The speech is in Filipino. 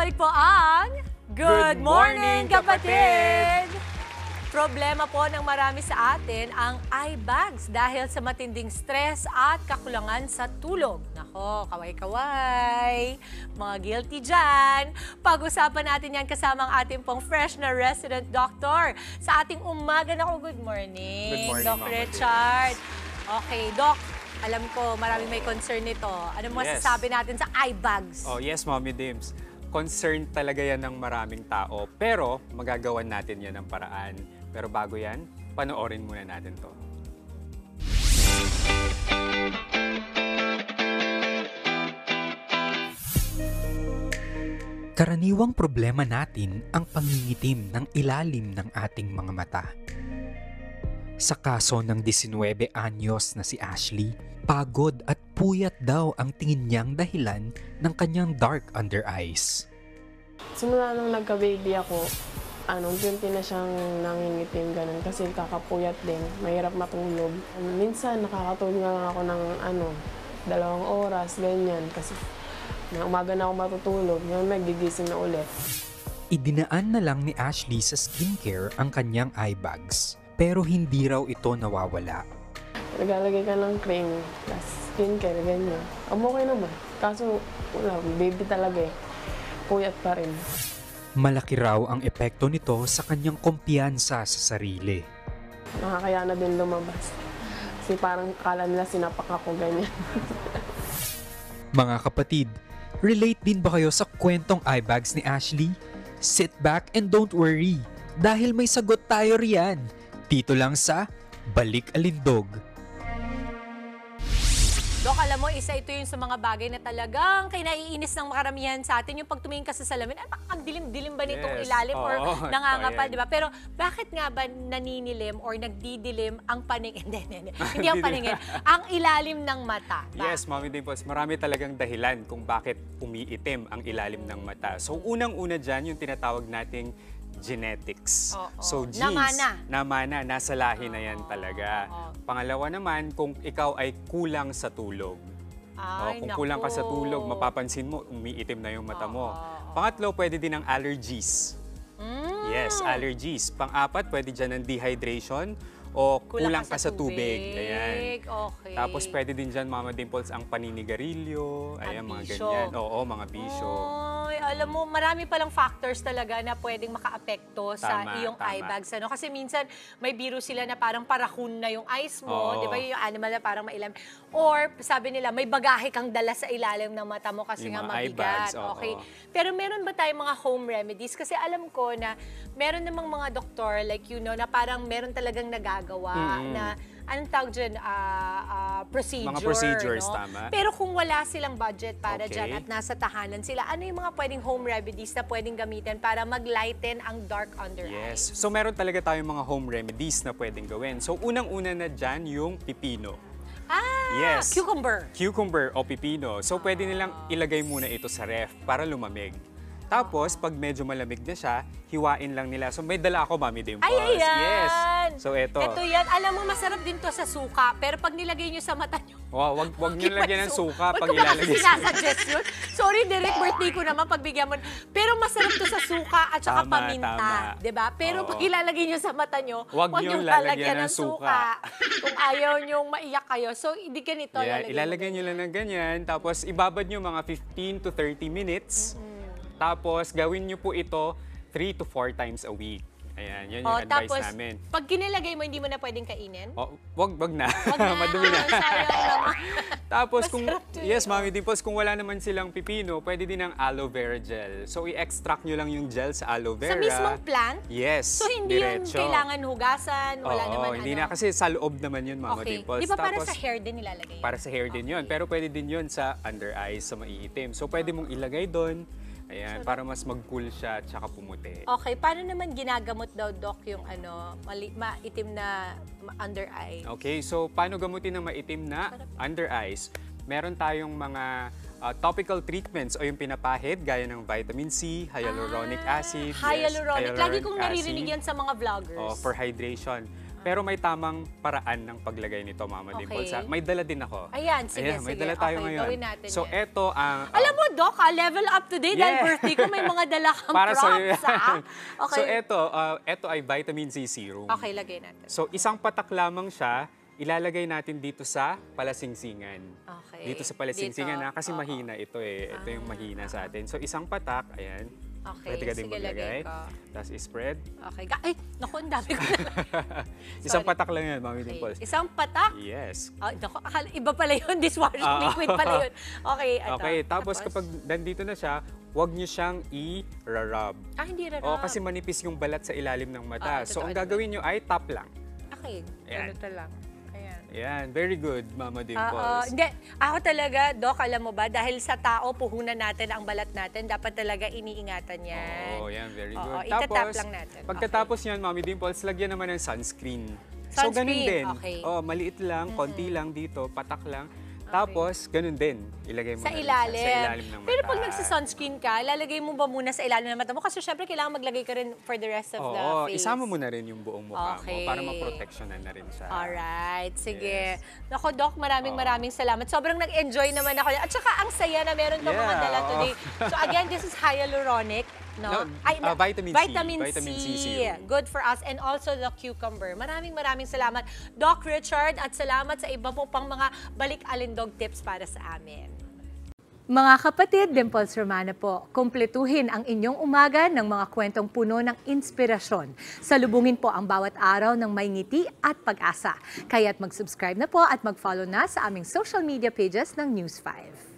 Bumabalik po ang Good Morning, Kapatid! Problema po ng marami sa atin ang eye bags dahil sa matinding stress at kakulangan sa tulog. Nako, kaway-kaway, mga guilty dyan. Pag-usapan natin yan kasama ang ating pong fresh na resident doctor sa ating umaga. Nako, good morning. Good morning, Doc Mama Richard. Okay, Doc, alam ko maraming may concern nito. Ano masasabi natin sa eye bags? Oh, yes, Mommy Dims. Concern talaga yan ng maraming tao, pero magagawan natin yan ng paraan. Pero bago yan, panoorin muna natin to. Karaniwang problema natin ang pangingitim ng ilalim ng ating mga mata. Sa kaso ng 19 anyos na si Ashley, pagod at puyat daw ang tingin niyang dahilan ng kanyang dark under eyes. Simula nung nagka-baby ako, unti na siyang nangingitim ganun kasi kakapuyat din, mahirap matulog. Minsan nakakatulog na lang ako ng 2 oras, ganyan, kasi na umaga na ako matutulog, yung nagigising na ulit. Idinaan na lang ni Ashley sa skincare ang kanyang eye bags, pero hindi raw ito nawawala. Naglalagay ka ng cream, tas skincare, ganyan. Okay naman, kaso wala, baby talaga eh, puyat pa rin. Malaki raw ang epekto nito sa kanyang kumpiyansa sa sarili. Nakakaya na din lumabas. Kasi parang kala nila sinapak ako, ganyan. Mga kapatid, relate din ba kayo sa kwentong eye bags ni Ashley? Sit back and don't worry, dahil may sagot tayo riyan. Dito lang sa Balik Alindog. Dok, alam mo, isa ito yung sa mga bagay na talagang kinaiinis ng karamihan sa atin. Yung pag tumingin ka sa salamin, ay, ang dilim-dilim ba nitong ilalim or nangangapal, di ba? Pero bakit nga ba naninilim or nagdidilim ang paningin? Hindi ang paningin, ang ilalim ng mata. Yes, Mommy Dimples, marami talagang dahilan kung bakit umiitim ang ilalim ng mata. So, unang-una dyan, yung tinatawag nating genetics. So, genes, namana, nasa lahi na yan talaga. Pangalawa naman, kung ikaw ay kulang sa tulog. Kung kulang ka sa tulog, mapapansin mo, umiitim na yung mata mo. Pangatlo, pwede din ang allergies. Yes, allergies. Pang-apat, pwede dyan ang dehydration o kulang ka sa tubig. Ayan. Okay. Tapos pwede din dyan, Mama Dimples, ang paninigarilyo. Ayan, mga ganyan. Oo, mga bisyo. Ay, alam mo, marami palang factors talaga na pwedeng makaapekto sa iyong eye bags. Ano? Kasi minsan, may biro sila na parang parakun na yung eyes mo. Di ba yung animal na parang mailam? Or sabi nila, may bagahe kang dala sa ilalim ng mata mo kasi yung nga eye mabigat. bags, Okay. Pero meron ba tayong mga home remedies? Kasi alam ko na meron namang mga doktor, like na parang meron talagang nagagawa na anong tawag dyan, procedure. Mga procedures, no? tama. Pero kung wala silang budget para dyan at nasa tahanan sila, ano yung mga pwedeng home remedies na pwedeng gamitin para mag-lighten ang dark under eyes? Yes. So, meron talaga tayong mga home remedies na pwedeng gawin. So, unang-una na dyan yung pipino. Yes. Cucumber. Cucumber o pipino. So, pwede nilang ilagay muna ito sa ref para lumamig. Tapos, pag medyo malamig na siya, hiwain lang nila. So, may dala ako, Mami Dimples. Ay, ayan! Yes. So, ito. Ito yan. Alam mo, masarap din to sa suka. Pero pag nilagay nyo sa mata nyo, Wag niyo lagyan ng suka pag ilalagay. Ba't ko ba kasi ilalagay sinasuggest yun? Sorry, direct birthday ko naman pagbigyan mo. Pero masarap to sa suka at saka paminta. Diba? Pero pag ilalagay nyo sa mata nyo, wag nyo lalagyan ng suka. Kung ayaw nyong maiyak kayo. So, hindi ganito. Ilalagay nyo lang ng ganyan. Tapos, ibabad nyo mga 15 to 30 minutes. Tapos, gawin nyo po ito 3 to 4 times a week. Ayan, yun yung advice tapos, namin. Pag kinilagay mo, hindi mo na pwedeng kainin? Wag na. Wag na. Madumi na. Sayang naman. Tapos, yes, no? Mami Dimples, kung wala naman silang pipino, pwede din ang aloe vera gel. So, i-extract nyo lang yung gel sa aloe vera. Sa mismong plant? Yes, So, hindi diretso. yun kailangan hugasan? Wala naman hindi na kasi sa loob naman yun, Mama Dimples. Di ba para Tapos, sa hair din nilalagay? Para sa hair din yun. Pero pwede din yun sa under eyes, sa maiitim. So, pwede mong ilagay doon. Ayan, para mas mag-cool siya at saka pumuti. Okay, paano naman ginagamot daw, Doc, yung maitim na under eye? Okay, so paano gamutin ng maitim na under eyes? Meron tayong mga topical treatments o yung pinapahid gaya ng vitamin C, hyaluronic acid. Hyaluronic. Yes, Lagi kong hyaluronic naririnig acid. yan sa mga vloggers. For hydration. Pero may tamang paraan ng paglagay nito, Mama Dimples. May dala din ako. Ayan, sige. May dala tayo ngayon. Gawin natin so, yan. eto ang... Alam mo, Doc, level up today dahil birthday ko, may mga dala kang para props, So, eto ay vitamin C serum. Okay, lagay natin. So, isang patak lamang siya, ilalagay natin dito sa palasingsingan. Okay. Dito sa palasingsingan kasi mahina ito eh. Ito yung mahina sa atin. So, isang patak, ayan. Okay, pwede ka din maglagay. Tapos i-spread. Okay. Ay, naku, ang dami ko na. Isang patak lang yan, Mami Dimples. Isang patak? Yes. Naku, iba pala yun. Dishwashing liquid pala yun. Okay, ito. Okay, tapos kapag nandito na siya, huwag niyo siyang i-rub. Hindi rarab. Kasi manipis yung balat sa ilalim ng mata. So, ang gagawin niyo ay tap lang. Okay, ganito lang. Yan, very good, Mama Dimples. Hindi, ako talaga, Doc, alam mo ba, dahil sa tao, puhunan natin ang balat natin, dapat talaga iniingatan yan. Yan, very good. Itatap lang natin. Pagkatapos yan, Mami Dimples, lagyan naman ng sunscreen. So, Sunscreen, ganun din. okay. Maliit lang, konti lang dito, patak lang. Tapos, ganun din. Ilagay mo sa na ilalim. sa ilalim ng mata. Pero pag nagsa-sunscreen ka, lalagay mo ba muna sa ilalim ng mata mo? Kasi syempre, kailangan maglagay ka rin for the rest of the face. Isama mo na rin yung buong mukha mo para ma-protectionan na rin siya. Alright, sige. Naku, Doc, maraming salamat. Sobrang nag-enjoy naman ako. At saka, ang saya na meron kang mga dala today. So again, this is hyaluronic. Vitamin C serum. Good for us. And also the cucumber. Maraming salamat, Doc Richard. At salamat sa iba po pang mga balik-alindog tips para sa amin. Mga kapatid, Dimples Romana po, kumpletuhin ang inyong umaga ng mga kwentong puno ng inspirasyon. Salubungin po ang bawat araw ng may ngiti at pag-asa. Kaya't mag-subscribe na po at mag-follow na sa aming social media pages ng News 5.